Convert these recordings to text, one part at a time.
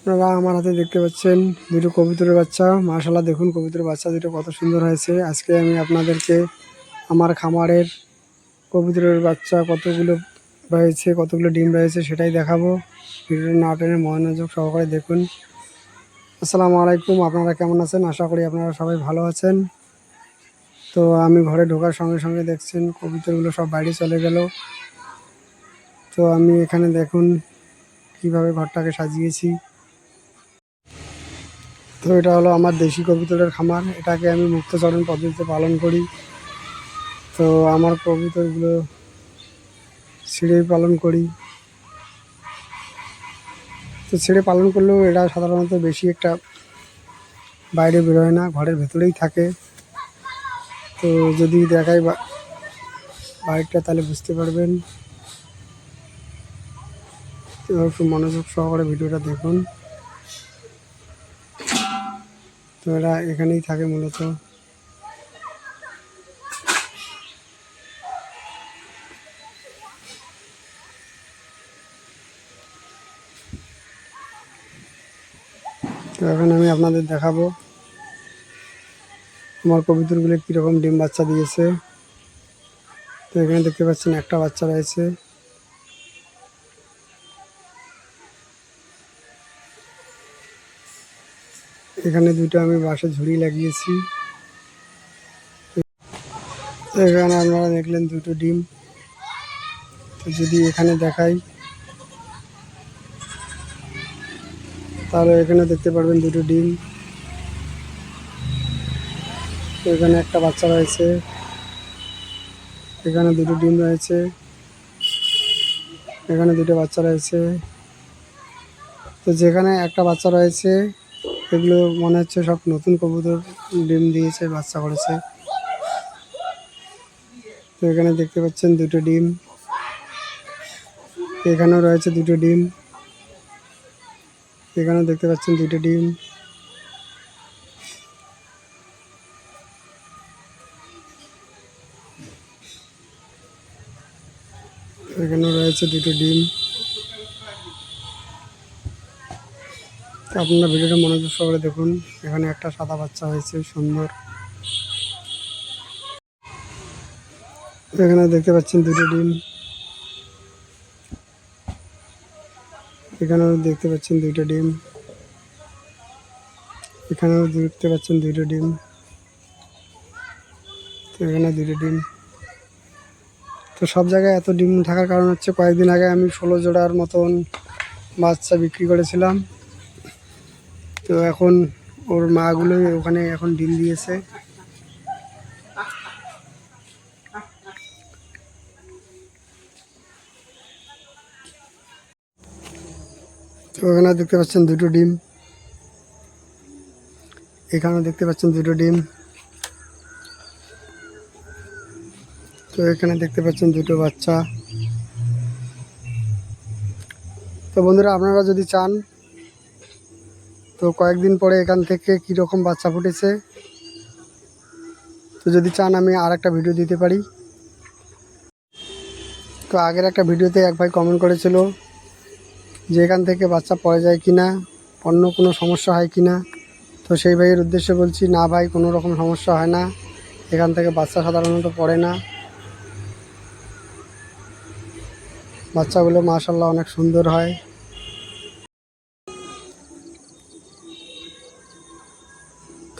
আপনারা আমার হাতে দেখতে পাচ্ছেন দুটো কবুতরের বাচ্চা। মাশাআল্লাহ, দেখুন কবুতরের বাচ্চা দুটো কত সুন্দর হয়েছে। আজকে আমি আপনাদেরকে আমার খামারের কবুতরের বাচ্চা কতগুলো রয়েছে, কতগুলো ডিম রয়েছে সেটাই দেখাবো। ভিডিওটি না টেনে মনোযোগ সহকারে দেখুন। আসসালামু আলাইকুম, আপনারা কেমন আছেন? আশা করি আপনারা সবাই ভালো আছেন। তো আমি ঘরে ঢোকার সঙ্গে সঙ্গে দেখছেন কবুতরগুলো সব বাইরে চলে গেল। তো আমি এখানে দেখুন কিভাবে ঘরটাকে সাজিয়েছি। তো এটা হলো আমার দেশি কবুতরের খামার। এটাকে আমি মুক্তচরণ পদ্ধতিতে পালন করি। তো আমার কবুতরগুলো ছেড়ে পালন করি। তো ছেড়ে পালন করলেও এরা সাধারণত বেশি একটা বাইরে বেরোয় না, ঘরের ভেতরেই থাকে। তো যদি দেখাই বাইরটা তাহলে বুঝতে পারবেন। তো একটু মনোযোগ সহকারে ভিডিওটা দেখুন। তো এরা এখানেই থাকে মূলত। তো এখন আমি আপনাদের দেখাবো আমার কবুতরগুলো কীরকম ডিম বাচ্চা দিয়েছে। তো এখানে দেখতে পাচ্ছেন একটা বাচ্চা রয়েছে। এখানে দুটো আমি বাঁশে ঝুড়ি লাগিয়েছি। এখানে আপনারা দেখলেন দুটো ডিম। তো যদি এখানে দেখাই তাহলে এখানে দেখতে পারবেন দুটো ডিম। এখানে একটা বাচ্চা রয়েছে, এখানে দুটো ডিম রয়েছে, এখানে দুটো বাচ্চা রয়েছে। তো যেখানে একটা বাচ্চা রয়েছে এগুলো মনে হচ্ছে সব নতুন কবুতর ডিম দিয়েছে, বাচ্চা করেছে। তো এখানে দেখতে পাচ্ছেন দুটো ডিম, এখানেও রয়েছে দুটো ডিম, এখানেও দেখতে পাচ্ছেন দুটো ডিম। এখানেও রয়েছে দুটো ডিম। তো আপনারা ভিডিওটা মনোযোগ সহকারে দেখুন। এখানে একটা সাদা বাচ্চা হয়েছে সুন্দর। এখানে দেখতে পাচ্ছেন দুটো ডিম, এখানেও দেখতে পাচ্ছেন দুটো ডিম, এখানেও দেখতে পাচ্ছেন দুটো ডিম। তো এখানে দুটো ডিম। তো সব জায়গায় এত ডিম থাকার কারণ হচ্ছে কয়েকদিন আগে আমি 16 জোড়ার মতন বাচ্চা বিক্রি করেছিলাম। তো এখন ওর মাগুলোই ওখানে এখন ডিম দিয়েছে। তো এখানে দেখতে পাচ্ছেন দুটো ডিম, এখানেও দেখতে পাচ্ছেন দুটো ডিম। তো এখানে দেখতে পাচ্ছেন দুটো বাচ্চা। তো বন্ধুরা, আপনারা যদি চান তো কয়েকদিন পরে এখান থেকে কীরকম বাচ্চা ফুটেছে, তো যদি চান আমি আর একটা ভিডিও দিতে পারি। তো আগের একটা ভিডিওতে এক ভাই কমেন্ট করেছিল যে এখান থেকে বাচ্চা পড়ে যায় কি না, অন্য কোনো সমস্যা হয় কি না। তো সেই ভাইয়ের উদ্দেশ্যে বলছি, না ভাই, কোনো রকম সমস্যা হয় না। এখান থেকে বাচ্চা সাধারণত পড়ে না। বাচ্চাগুলো মাশাআল্লাহ অনেক সুন্দর হয়।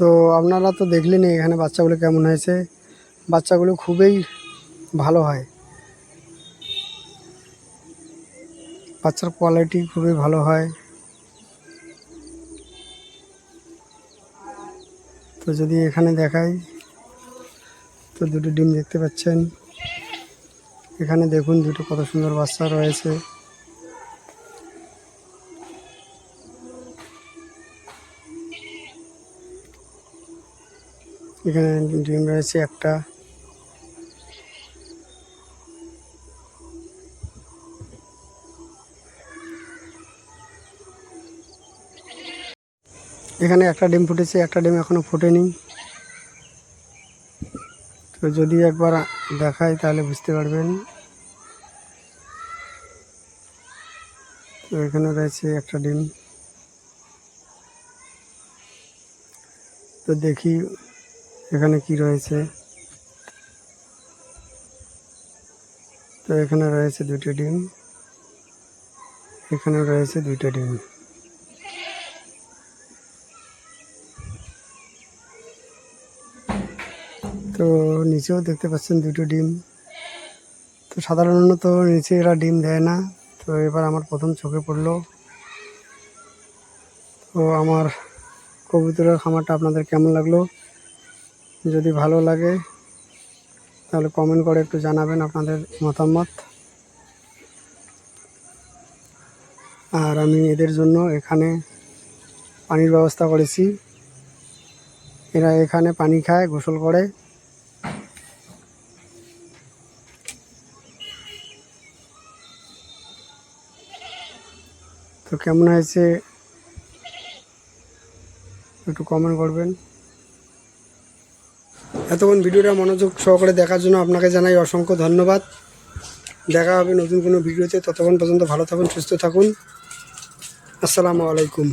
তো আপনারা তো দেখলেনই এখানে বাচ্চাগুলো কেমন হয়েছে। বাচ্চাগুলো খুবই ভালো হয়, বাচ্চার কোয়ালিটি খুবই ভালো হয়। তো যদি এখানে দেখাই তো দুটো ডিম দেখতে পাচ্ছেন। এখানে দেখুন দুটো কত সুন্দর বাচ্চা রয়েছে। এখানে ডিম রয়েছে একটা। এখানে একটা ডিম ফুটেছে, একটা ডিম এখনো ফোটেনি। তো যদি একবার দেখাই তাহলে বুঝতে পারবেন। তো এখানে রয়েছে একটা ডিম। তো দেখি এখানে কি রয়েছে। তো এখানে রয়েছে 2টি ডিম, এখানে রয়েছে 2টা ডিম। তো নিচেও দেখতে পাচ্ছেন 2টো ডিম। তো সাধারণত নিচে এরা ডিম দেয় না। তো এবার আমার প্রথম চোখে পড়লো। তো আমার কবুতরের খামারটা আপনাদের কেমন লাগলো? যদি ভালো লাগে তাহলে কমেন্ট করে একটু জানাবেন আপনাদের মতামত। আর আমি এদের জন্য এখানে পানির ব্যবস্থা করেছি। এরা এখানে পানি খায়, গোসল করে। তো কেমন হয়েছে একটু কমেন্ট করবেন। এতক্ষণ ভিডিওটা মনোযোগ সহকারে দেখার জন্য আপনাকে জানাই অসংখ্য ধন্যবাদ। দেখা হবে নতুন কোনো ভিডিওতে। ততক্ষণ পর্যন্ত ভালো থাকুন, সুস্থ থাকুন। আসসালামু আলাইকুম।